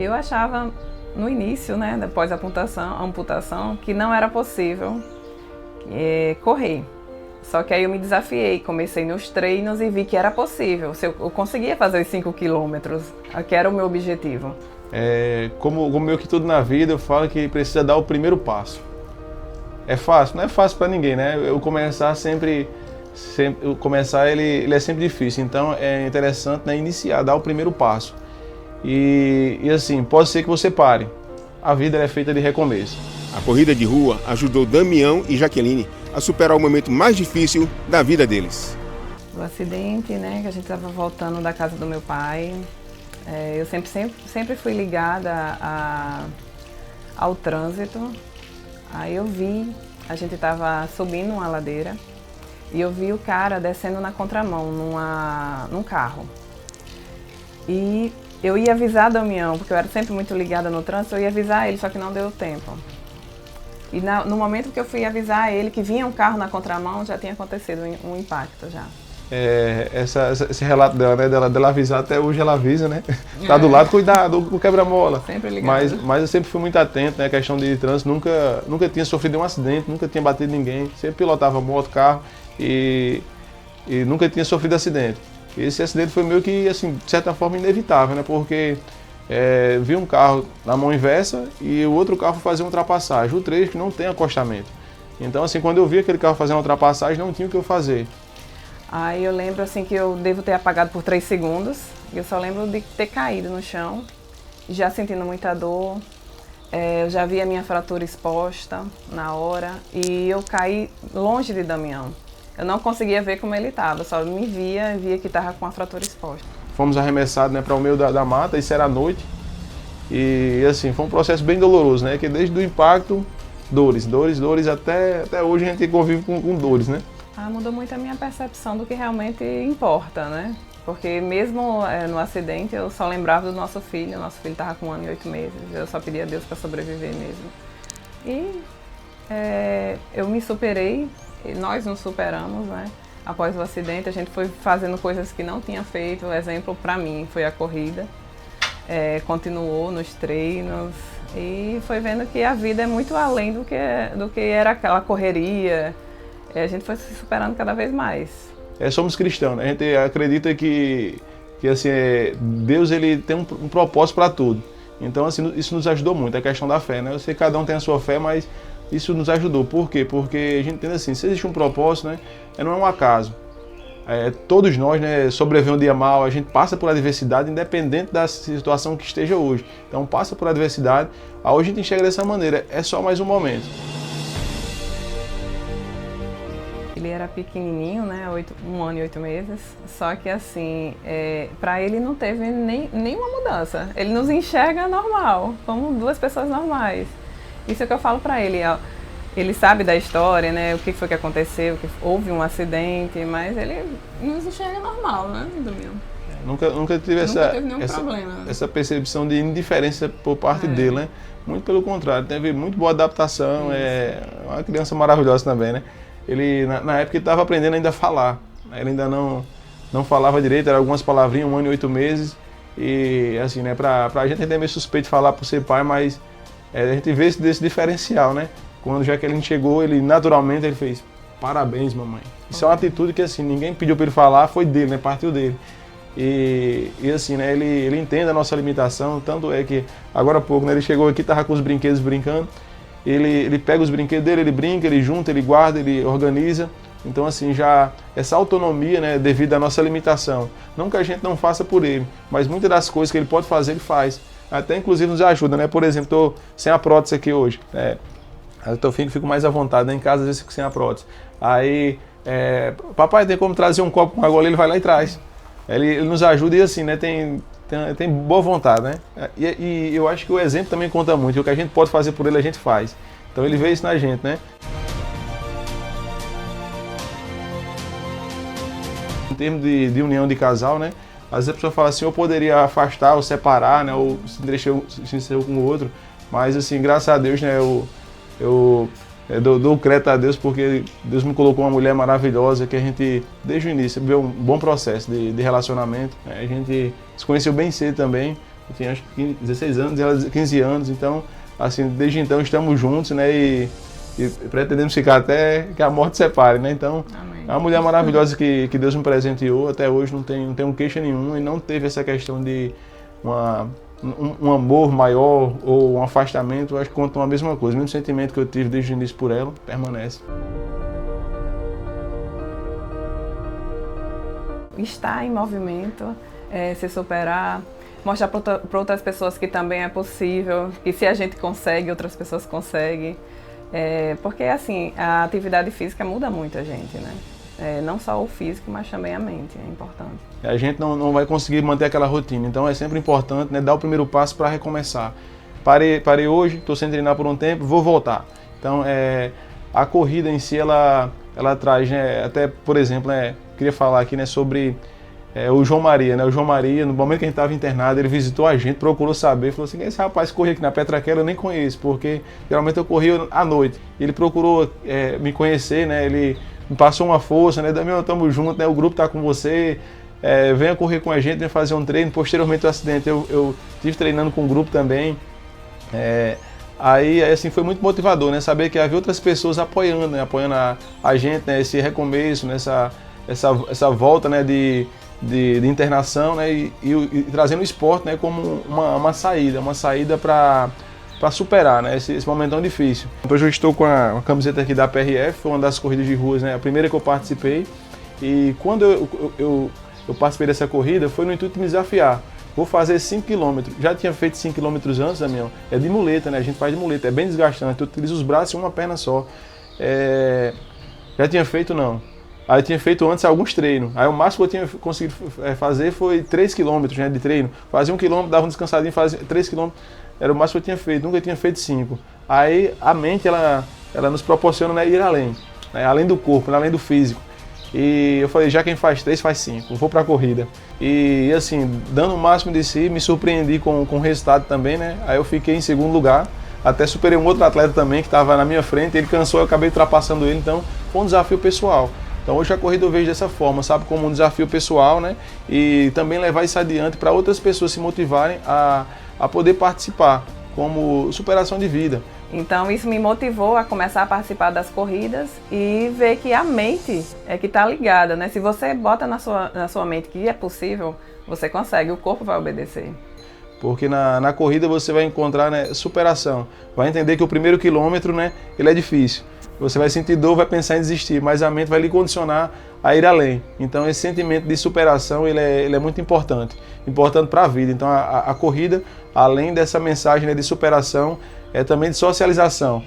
Eu achava no início, né, após a amputação, que não era possível correr. Só que aí eu me desafiei, comecei nos treinos e vi que era possível. Eu conseguia fazer os 5 quilômetros, que era o meu objetivo. Como meio que tudo na vida, eu falo que precisa dar o primeiro passo. É fácil? Não é fácil para ninguém, né? Eu começar ele é sempre difícil. Então é interessante, né, iniciar, dar o primeiro passo. E assim, pode ser que você pare. A vida é feita de recomeço. A corrida de rua ajudou Damião e Jaqueline a superar o momento mais difícil da vida deles. O acidente, né, que a gente estava voltando da casa do meu pai, eu sempre fui ligada ao trânsito. Aí eu vi, a gente estava subindo uma ladeira e eu vi o cara descendo na contramão num carro. E eu ia avisar Damião, porque eu era sempre muito ligada no trânsito, eu ia avisar ele, só que não deu tempo. E no momento que eu fui avisar ele que vinha um carro na contramão, já tinha acontecido um impacto já. Esse relato dela, né, dela avisar, até hoje ela avisa, né? Tá do lado, cuidado, o quebra-mola. Sempre ligado. Mas eu sempre fui muito atento, né? A questão de trânsito, nunca tinha sofrido um acidente, nunca tinha batido ninguém. Sempre pilotava moto, carro e nunca tinha sofrido acidente. Esse acidente foi meio que, assim, de certa forma, inevitável, né? Porque vi um carro na mão inversa e o outro carro fazer uma ultrapassagem. O trecho que não tem acostamento. Então, assim, quando eu vi aquele carro fazendo uma ultrapassagem, não tinha o que eu fazer. Aí eu lembro, assim, que eu devo ter apagado por 3 segundos. Eu só lembro de ter caído no chão, já sentindo muita dor. Eu já vi a minha fratura exposta na hora e eu caí longe de Damião. Eu não conseguia ver como ele estava, só me via que estava com a fratura exposta. Fomos arremessados, né, para o meio da mata, isso era à noite. E assim, foi um processo bem doloroso, né? Que desde o impacto, dores, até hoje a gente convive com dores, né? Mudou muito a minha percepção do que realmente importa, né? Porque mesmo no acidente eu só lembrava do nosso filho estava com 1 ano e 8 meses, eu só pedia a Deus para sobreviver mesmo. E eu me superei, e nós nos superamos, né? Após o acidente a gente foi fazendo coisas que não tinha feito, o exemplo para mim foi a corrida, continuou nos treinos e foi vendo que a vida é muito além do que era aquela correria. A gente foi se superando cada vez mais. Somos cristãos, né? A gente acredita que assim, Deus ele tem um propósito para tudo. Então, assim, isso nos ajudou muito, a questão da fé, né? Eu sei que cada um tem a sua fé, mas isso nos ajudou. Por quê? Porque a gente entende assim, se existe um propósito, né? Não é um acaso. Todos nós, né, sobrevivemos um dia mal, a gente passa por adversidade independente da situação que esteja hoje. Então, passa por adversidade, hoje a gente enxerga dessa maneira, é só mais um momento. Ele era pequenininho, né, 1 ano e 8 meses, só que assim, para ele não teve nenhuma mudança. Ele nos enxerga normal, como 2 pessoas normais. Isso é o que eu falo para ele, ó. Ele sabe da história, né, o que foi que aconteceu, que houve um acidente, mas ele nos enxerga normal, né, Damião? Nunca teve nenhum problema. Essa percepção de indiferença por parte dele, né? Muito pelo contrário, teve muito boa adaptação, uma criança maravilhosa também, né? Ele, na época, ele estava aprendendo ainda a falar. Ele ainda não falava direito, eram algumas palavrinhas, 1 ano e 8 meses. E, assim, né, pra gente ainda é meio suspeito de falar por ser pai, mas a gente vê desse diferencial, né? Quando já que ele chegou, ele naturalmente ele fez, parabéns, mamãe. Isso é uma atitude que, assim, ninguém pediu para ele falar, foi dele, né? Partiu dele. E assim, né, ele entende a nossa limitação, tanto é que, agora há pouco, né, ele chegou aqui, estava com os brinquedos brincando. Ele pega os brinquedos dele, ele brinca, ele junta, ele guarda, ele organiza. Então, assim, já essa autonomia, né, devido à nossa limitação. Não que a gente não faça por ele, mas muitas das coisas que ele pode fazer, ele faz. Até, inclusive, nos ajuda, né? Por exemplo, estou sem a prótese aqui hoje. Eu fico mais à vontade, né? Em casa, às vezes, fico sem a prótese. Aí, papai, tem como trazer um copo com água ali? Ele vai lá e traz. Ele nos ajuda e, assim, né, tem boa vontade, né? E eu acho que o exemplo também conta muito. O que a gente pode fazer por ele, a gente faz. Então ele vê isso na gente, né? Em termos de união de casal, né? Às vezes a pessoa fala assim, eu poderia afastar ou separar, né? Ou se entristeceu com o outro. Mas assim, graças a Deus, né? Eu dou crédito a Deus porque Deus me colocou uma mulher maravilhosa que a gente, desde o início, viveu um bom processo de relacionamento. A gente se conheceu bem cedo também, Eu tinha acho que 16 anos, ela 15 anos, então, assim, desde então estamos juntos, né? E pretendemos ficar até que a morte separe, né? Então, Amém. é uma mulher maravilhosa que Deus me presenteou, até hoje não tem queixa nenhuma e não teve essa questão de um amor maior ou um afastamento. Eu acho que contam a mesma coisa, o mesmo sentimento que eu tive desde o início por ela, permanece. Estar em movimento, se superar, mostrar para outras pessoas que também é possível, que se a gente consegue, outras pessoas conseguem. Porque assim, a atividade física muda muito a gente, né? Não só o físico, mas também a mente, é importante. A gente não vai conseguir manter aquela rotina, então é sempre importante, né, dar o primeiro passo para recomeçar. Parei hoje, estou sem treinar por um tempo, vou voltar. Então a corrida em si, ela traz, né, até por exemplo, queria falar aqui, né, sobre o João Maria, né? O João Maria, no momento que a gente estava internado, ele visitou a gente, procurou saber, falou assim: esse rapaz corria aqui na Petraquela, eu nem conheço, porque geralmente eu corria à noite. Ele procurou me conhecer, né? Ele me passou uma força, né? Damião, tamo junto, né? O grupo tá com você, venha correr com a gente, venha fazer um treino. Posteriormente ao acidente, eu estive treinando com o grupo também. Aí assim, foi muito motivador, né? Saber que havia outras pessoas apoiando, né? Apoiando a gente, né? Esse recomeço, né? Essa volta, né? De internação, né, e trazendo o esporte, né, como uma saída para superar, né, esse momento tão difícil. Hoje eu estou com a camiseta aqui da PRF, foi uma das corridas de ruas, né, a primeira que eu participei, e quando eu participei dessa corrida foi no intuito de me desafiar. Vou fazer 5 km, já tinha feito 5 km antes, Damião, é de muleta, né, a gente faz de muleta, é bem desgastante, eu utilizo os braços e uma perna só. Já tinha feito não. Aí eu tinha feito antes alguns treinos. Aí o máximo que eu tinha conseguido fazer foi 3 km, né, de treino. Fazia 1 km, dava um descansadinho, fazia 3 km. Era o máximo que eu tinha feito, nunca tinha feito 5. Aí a mente, ela nos proporciona, né, ir além. Né, além do corpo, né, além do físico. E eu falei, já quem faz 3 faz 5, vou pra corrida. E assim, dando o máximo de si, me surpreendi com o resultado também, né. Aí eu fiquei em segundo lugar. Até superei um outro atleta também que estava na minha frente, ele cansou, eu acabei ultrapassando ele, então foi um desafio pessoal. Então hoje a corrida eu vejo dessa forma, sabe, como um desafio pessoal, né? E também levar isso adiante para outras pessoas se motivarem a poder participar, como superação de vida. Então isso me motivou a começar a participar das corridas e ver que a mente é que está ligada, né? Se você bota na sua mente que é possível, você consegue, o corpo vai obedecer. Porque na corrida você vai encontrar, né, superação, vai entender que o primeiro quilômetro, né, ele é difícil. Você vai sentir dor, vai pensar em desistir, mas a mente vai lhe condicionar a ir além. Então esse sentimento de superação, ele é muito importante para a vida. Então a corrida, além dessa mensagem, né, de superação, é também de socialização.